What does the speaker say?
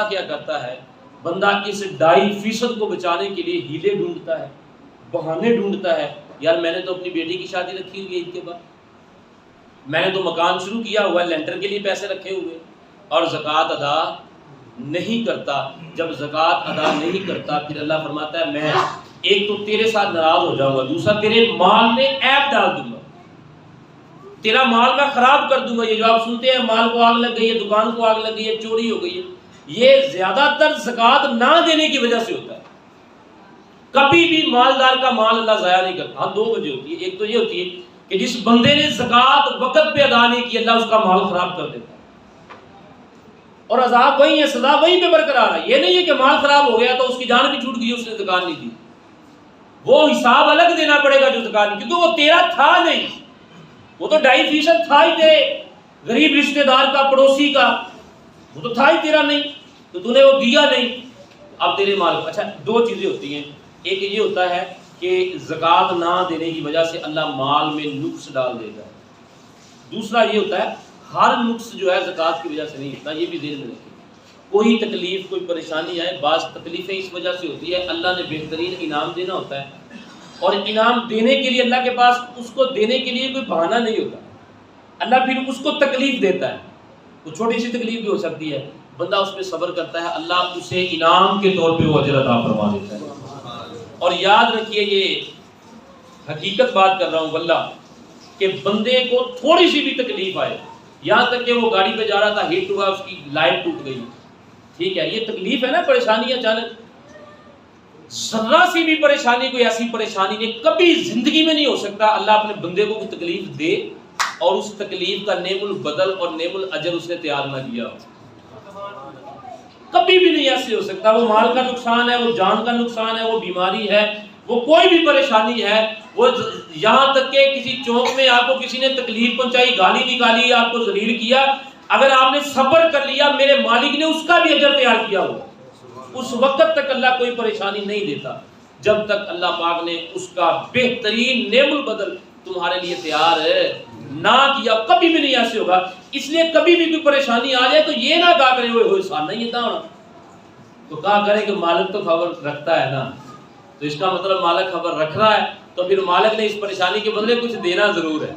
क्या करता है, बंदा इस 2.5% को बचाने के लिए हीले ढूंढता है, बहाने ढूंढता है। यार मैंने तो अपनी बेटी की शादी रखी हुई है, ईद के बाद मैंने तो मकान शुरू किया हुआ है, लेंटर के लिए पैसे रखे हुए, और ज़कात अदा नहीं करता। जब ज़कात अदा नहीं करता फिर अल्लाह फरमाता है मैं एक तो तेरे साथ नाराज हो जाऊंगा, दूसरा तेरे माल में ऐब डाल दूंगा, तेरा माल मैं खराब कर दूंगा। ये जो आप सुनते हैं माल को आग लग गई है, दुकान को आग लग गई है, चोरी हो गई है, ये ज्यादातर ज़कात ना देने की वजह से होता है। कभी भी मालदार का माल अल्लाह ज़ाया नहीं करता। हाँ, दो वजह होती है। एक तो ये होती है कि जिस बंदे ने ज़कात वक्त पे अदा नहीं की, अल्लाह उसका माल खराब कर देता है, और अजाब वही है, सजा वहीं पे बरकरार है। ये नहीं है कि माल खराब हो गया तो उसकी जान भी छूट गई, उसने ज़कात नहीं दी, वो हिसाब अलग देना पड़ेगा जो ज़कात नहीं, क्योंकि वो तेरा था नहीं, वो तो 2.5% था ही तेरे गरीब रिश्तेदार का, पड़ोसी का, वो तो था ही तेरा नहीं, तो तूने वो दिया नहीं, अब तेरे माल। अच्छा, दो चीजें होती हैं, एक ये होता है कि ज़कात ना देने की वजह से अल्लाह माल में नुक्स डाल देता है, दूसरा ये होता है हर नुक्स जो है ज़कात की वजह से नहीं होता। ये भी ध्यान में रखिए, कोई तकलीफ कोई परेशानी आए, बाज़ तकलीफें इस वजह से होती है अल्लाह ने बेहतरीन इनाम देना होता है, और इनाम देने के लिए अल्लाह के पास उसको देने के लिए कोई बहाना नहीं होता, अल्लाह फिर उसको तकलीफ देता है। वो छोटी सी तकलीफ भी हो सकती है, बंदा उस पर सब्र करता है, अल्लाह उसे इनाम के तौर पे वो अजर अता फरमा देता है। और याद रखिए, ये हकीकत बात कर रहा हूँ वल्लाह, कि बंदे को थोड़ी सी भी तकलीफ आए, यहाँ तक कि वो गाड़ी पे जा रहा था, हिट हुआ, उसकी लाइट टूट गई, ठीक है, ये तकलीफ है ना, परेशानी अचानक, जरा सी भी परेशानी, कोई ऐसी परेशानी नहीं कभी जिंदगी में नहीं हो सकता अल्लाह अपने बंदे को कोई तकलीफ दे और उस तकलीफ का नेमुल बदल और नेमुल अजर उसने तैयार ना किया हो, कभी भी नहीं ऐसे हो सकता। वो माल का नुकसान है, वो जान का नुकसान है, वो बीमारी है, वो कोई भी परेशानी है, वो यहाँ तक के किसी चौक में आपको किसी ने तकलीफ पहुंचाई, गाली निकाली, आपको जलील किया, अगर आपने सब्र कर लिया, मेरे मालिक ने उसका भी अजर तैयार किया हुआ, उस वक्त तक अल्लाह कोई परेशानी नहीं देता जब तक अल्लाह पाक ने उसका बेहतरीन नेमुल बदल तुम्हारे लिए तैयार है ना किया। कभी भी नहीं ऐसे होगा। इसलिए कभी भी कोई परेशानी आ जाए तो ये ना कहा करे वो इंसान नहीं था, तो कहा करे कि मालिक तो खबर रखता है ना, तो इसका मतलब मालिक खबर रख रहा है, तो फिर मालिक ने इस परेशानी के बदले कुछ देना जरूर है।